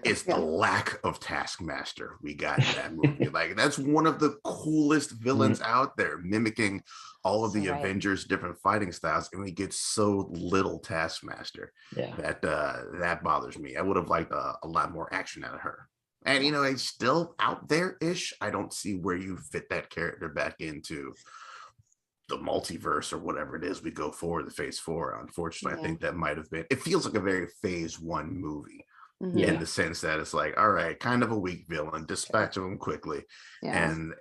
Speaker 4: It's the lack of Taskmaster we got in that movie. Like, that's one of the coolest villains out there, mimicking all of the Avengers' different fighting styles, and we get so little Taskmaster. That bothers me. I would have liked a lot more action out of her. And you know, it's still out there-ish. I don't see where you fit that character back into the multiverse or whatever it is we go forward to phase 4. Unfortunately, I think that might have been, it feels like a very phase 1 movie in the sense that it's like, all right, kind of a weak villain, dispatch him quickly. And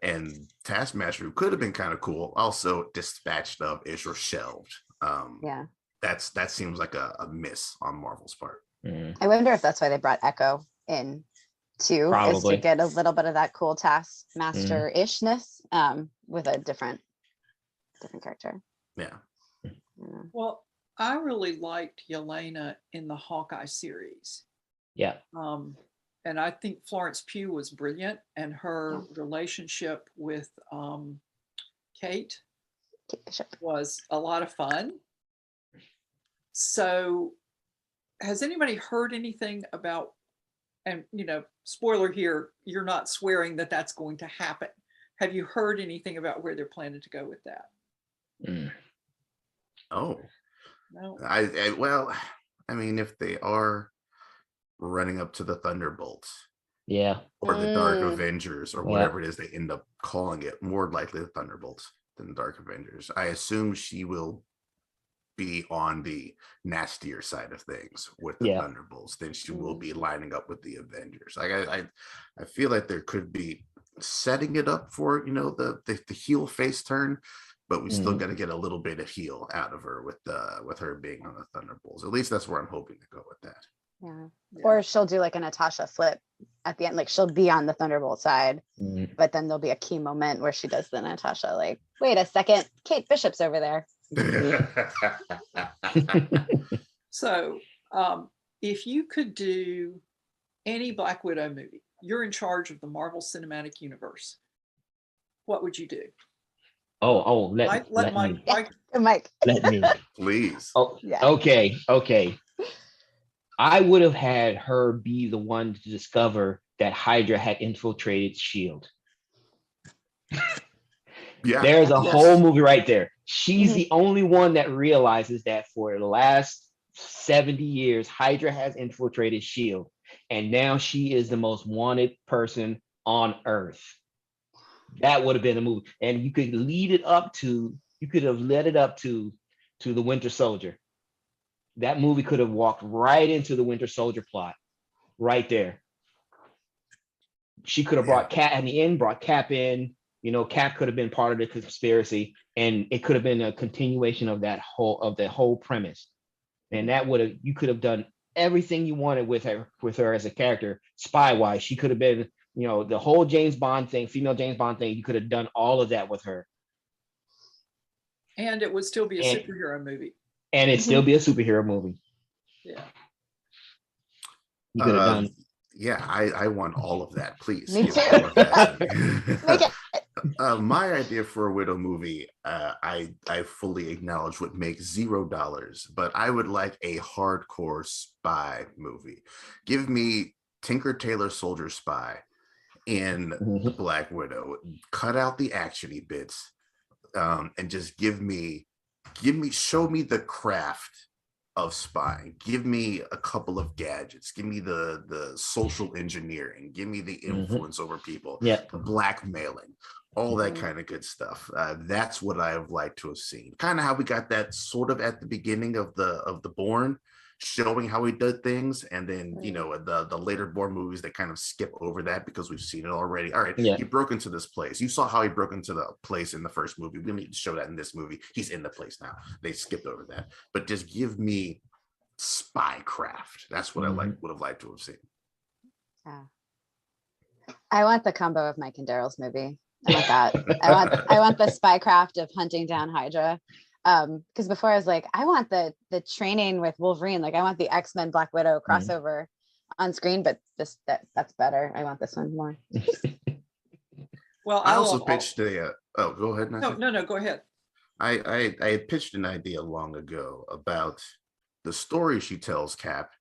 Speaker 4: Taskmaster, who could have been kind of cool, also dispatched of ish or shelved. That seems like a miss on Marvel's part.
Speaker 3: I wonder if that's why they brought Echo in too, is to get a little bit of that cool Taskmaster-ishness with a different character.
Speaker 1: Well, I really liked Yelena in the Hawkeye series. And I think Florence Pugh was brilliant, and her relationship with Kate was a lot of fun. So has anybody heard anything about, and you know, spoiler here, you're not swearing that that's going to happen. Have you heard anything about where they're planning to go with that?
Speaker 4: Oh,
Speaker 1: no.
Speaker 4: Well, I mean, if they are running up to the Thunderbolts, or the Dark Avengers, or whatever it is they end up calling it, more likely the Thunderbolts. than Dark Avengers. I assume she will be on the nastier side of things with the Thunderbolts than she will be lining up with the Avengers. Like I feel like there could be setting it up for the heel face turn, but we still got to get a little bit of heel out of her with her being on the Thunderbolts. At least that's where I'm hoping to go with that.
Speaker 3: Yeah. Or she'll do like a Natasha flip at the end, like she'll be on the Thunderbolt side, but then there'll be a key moment where she does the Natasha, like, wait a second, Kate Bishop's over there.
Speaker 1: So if you could do any Black Widow movie, you're in charge of the Marvel Cinematic Universe, what would you do?
Speaker 2: Let
Speaker 3: Mike.
Speaker 2: Let me.
Speaker 4: Please.
Speaker 2: Oh, yeah. Okay. I would have had her be the one to discover that Hydra had infiltrated S.H.I.E.L.D.
Speaker 4: Yeah.
Speaker 2: There's a whole movie right there. She's the only one that realizes that for the last 70 years, Hydra has infiltrated S.H.I.E.L.D. And now she is the most wanted person on Earth. That would have been a movie. And you could lead it up to, you could have led it up to the Winter Soldier. That movie could have walked right into the Winter Soldier plot, right there. She could have brought Cap in the end, brought Cap in. Cap could have been part of the conspiracy, and it could have been a continuation of that whole premise. And that would have, you could have done everything you wanted with her as a character, spy-wise. She could have been, the whole James Bond thing, female James Bond thing. You could have done all of that with her,
Speaker 1: and it would still be a superhero movie.
Speaker 2: And it'd still be a superhero movie.
Speaker 1: Yeah.
Speaker 2: You could have done.
Speaker 4: Yeah, I want all of that. Please.
Speaker 3: Me too.
Speaker 4: All of that. My idea for a Widow movie, I fully acknowledge would make $0, but I would like a hardcore spy movie. Give me Tinker Tailor Soldier Spy in the Black Widow. Cut out the actiony bits, and just show me the craft of spying. Give me a couple of gadgets. Give me the social engineering. Give me the influence over people.
Speaker 2: Yeah.
Speaker 4: The blackmailing, all that kind of good stuff. That's what I have liked to have seen. Kind of how we got that sort of at the beginning of the Bourne, showing how he did things, and then the later Bourne movies that kind of skip over that because we've seen it already. All right, he broke into this place. You saw how he broke into the place in the first movie. We need to show that in this movie. He's in the place now. They skipped over that, but just give me spycraft. That's what I would have liked to have seen.
Speaker 3: Yeah. I want the combo of Mike and Daryl's movie. I want that. I want the spycraft of hunting down Hydra. Because before I was like, I want the training with Wolverine, like I want the X-Men Black Widow crossover on screen, but that's better. I want this one more.
Speaker 1: Well,
Speaker 4: I also pitched go ahead. Nancy.
Speaker 1: No, go ahead.
Speaker 4: I had pitched an idea long ago about the story she tells Cap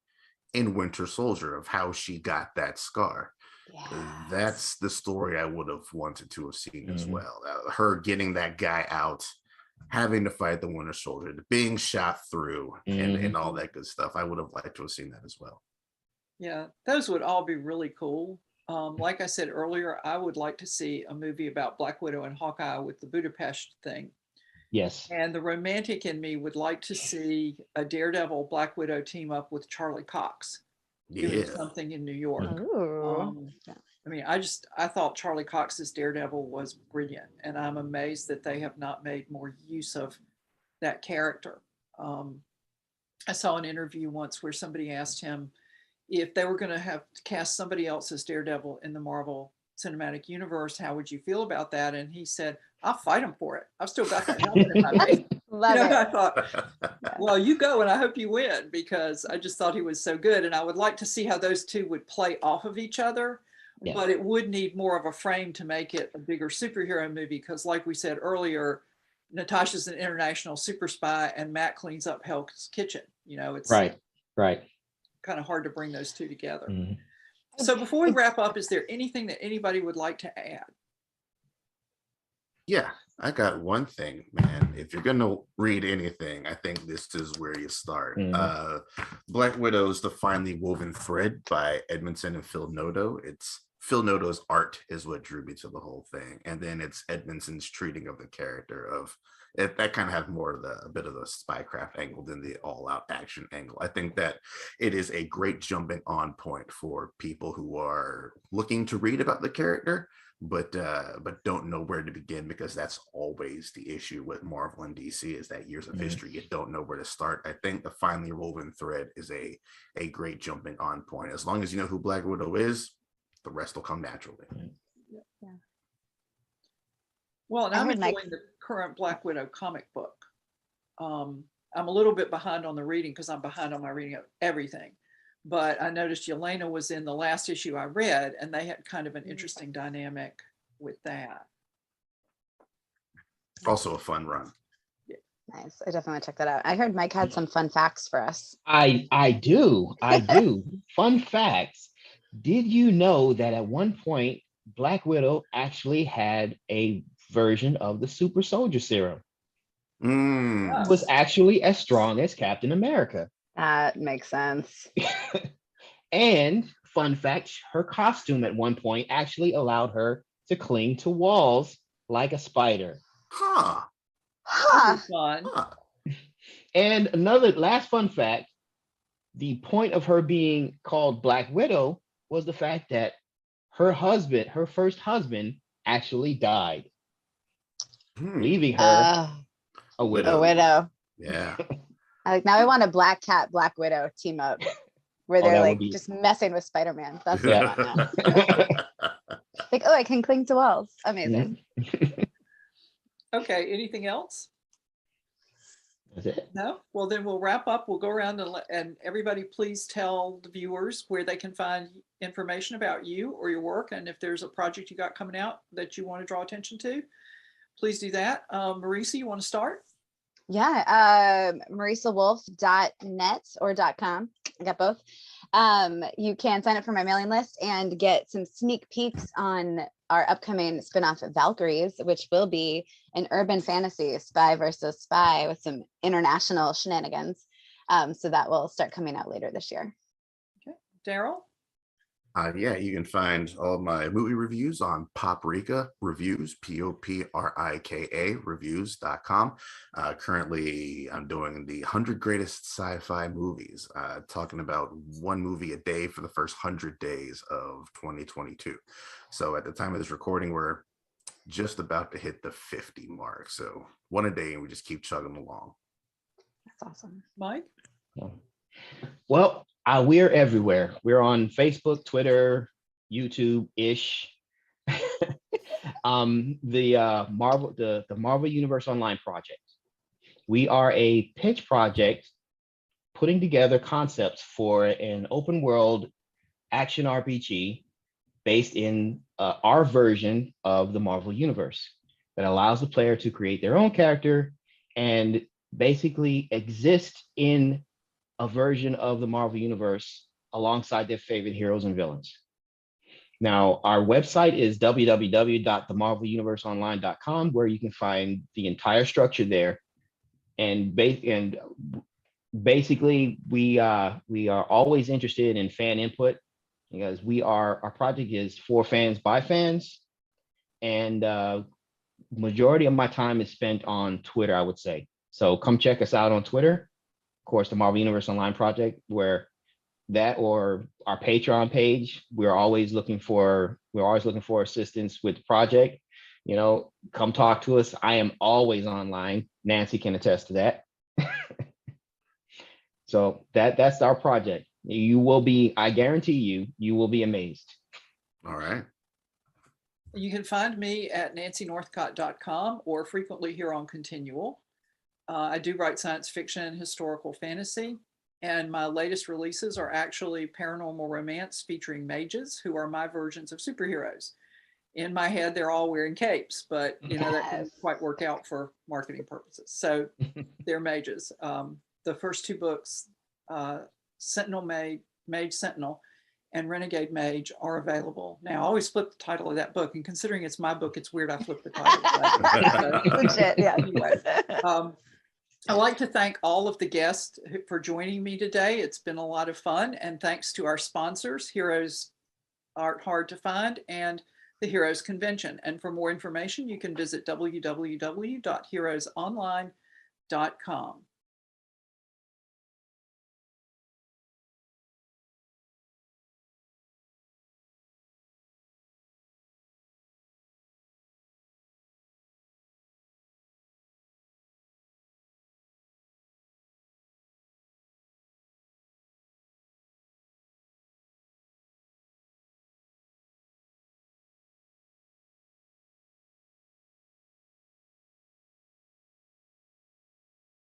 Speaker 4: in Winter Soldier of how she got that scar. Yes. That's the story I would have wanted to have seen as well. Her getting that guy out, having to fight the Winter Soldier, being shot through, and all that good stuff. I would have liked to have seen that as well.
Speaker 1: Yeah, those would all be really cool. Like I said earlier, I would like to see a movie about Black Widow and Hawkeye with the Budapest thing.
Speaker 2: Yes.
Speaker 1: And the romantic in me would like to see a Daredevil Black Widow team up with Charlie Cox doing something in New York. I mean, I thought Charlie Cox's Daredevil was brilliant, and I'm amazed that they have not made more use of that character. I saw an interview once where somebody asked him if they were going to have to cast somebody else as Daredevil in the Marvel Cinematic Universe, how would you feel about that? And he said, I'll fight him for it. I've still got that helmet in my face. I thought, well, you go and I hope you win, because I just thought he was so good. And I would like to see how those two would play off of each other. Yeah. But it would need more of a frame to make it a bigger superhero movie, because like we said earlier, Natasha's an international super spy and Matt cleans up Hell's Kitchen. It's
Speaker 2: right.
Speaker 1: Kind of hard to bring those two together. So before we wrap up, is there anything that anybody would like to add?
Speaker 4: Yeah, I got one thing, man. If you're going to read anything, I think this is where you start. Black Widow's The Finely Woven Thread by Edmondson and Phil Noto. It's Phil Noto's art is what drew me to the whole thing, and then it's Edmondson's treating of the character of it, that kind of have more of a bit of the spycraft angle than the all-out action angle. I think that it is a great jumping on point for people who are looking to read about the character, but don't know where to begin, because that's always the issue with Marvel and DC, is that years of history, you don't know where to start. I think the finely woven thread is a great jumping on point. As long as you know who Black Widow is, the rest will come naturally.
Speaker 3: Yeah.
Speaker 1: Well, and
Speaker 3: I
Speaker 1: I'm
Speaker 3: heard
Speaker 1: enjoying
Speaker 3: Mike-
Speaker 1: the current Black Widow comic book. I'm a little bit behind on the reading because I'm behind on my reading of everything. But I noticed Yelena was in the last issue I read, and they had kind of an interesting dynamic with that.
Speaker 4: Also a fun run.
Speaker 3: Nice. I definitely want to check that out. I heard Mike had some fun facts for us.
Speaker 2: I do. Fun facts. Did you know that at one point, Black Widow actually had a version of the super soldier serum? It was actually as strong as Captain America.
Speaker 3: That makes sense.
Speaker 2: And fun fact, her costume at one point actually allowed her to cling to walls like a spider.
Speaker 4: Huh.
Speaker 3: Huh.
Speaker 1: Fun.
Speaker 2: And another last fun fact, the point of her being called Black Widow was the fact that her husband, her first husband, actually died, leaving her a widow.
Speaker 3: A widow.
Speaker 4: Yeah.
Speaker 3: Now I want a Black Cat, Black Widow team up where
Speaker 2: Oh,
Speaker 3: they're
Speaker 2: that would
Speaker 3: like
Speaker 2: be-
Speaker 3: just messing with Spider-Man. That's what
Speaker 4: Yeah.
Speaker 3: I want now. Like, oh, I can cling to walls. Amazing.
Speaker 1: Okay, anything else?
Speaker 2: That's it.
Speaker 1: No? Well, then we'll wrap up. We'll go around and everybody please tell the viewers where they can find information about you or your work. And if there's a project you got coming out that you want to draw attention to, please do that. Marisa, you want to start?
Speaker 3: Yeah, MarisaWolf.net or .com. I got both. You can sign up for my mailing list and get some sneak peeks on our upcoming spinoff Valkyries, which will be an urban fantasy spy versus spy with some international shenanigans. So that will start coming out later this year.
Speaker 1: Okay. Darryl?
Speaker 4: Yeah, you can find all my movie reviews on Poprika Reviews, Poprika reviews.com. Currently, I'm doing the 100 greatest sci-fi movies, talking about one movie a day for the first 100 days of 2022. So at the time of this recording, we're just about to hit the 50 mark. So one a day, and we just keep chugging along.
Speaker 3: That's awesome.
Speaker 1: Mike?
Speaker 2: Well, we're everywhere. We're on Facebook, Twitter, YouTube-ish. The Marvel Universe Online project. We are a pitch project putting together concepts for an open world action RPG based in our version of the Marvel Universe that allows the player to create their own character and basically exist in a version of the Marvel Universe alongside their favorite heroes and villains. Now, our website is www.themarveluniverseonline.com, where you can find the entire structure there. And basically, we are always interested in fan input, because our project is for fans by fans, and majority of my time is spent on Twitter, I would say. So come check us out on Twitter. Of course, the Marvel Universe Online project, where that or our Patreon page, we're always looking for assistance with the project. You know, come talk to us. I am always online. Nancy can attest to that. So that's our project. You will be, I guarantee you will be amazed.
Speaker 4: All right.
Speaker 1: You can find me at nancynorthcott.com or frequently here on ConTinual. I do write science fiction and historical fantasy, and my latest releases are actually paranormal romance featuring mages who are my versions of superheroes. In my head, they're all wearing capes, but you know, that didn't quite work out for marketing purposes. So they're mages. The first two books, Sentinel Mage Sentinel and Renegade Mage, are available. Now, I always flip the title of that book, and considering it's my book, it's weird I flipped the title.
Speaker 3: Legit, yeah.
Speaker 1: Anyway, I'd like to thank all of the guests for joining me today. It's been a lot of fun, and thanks to our sponsors, Heroes Art Hard to Find and the Heroes Convention. And for more information, you can visit www.heroesonline.com.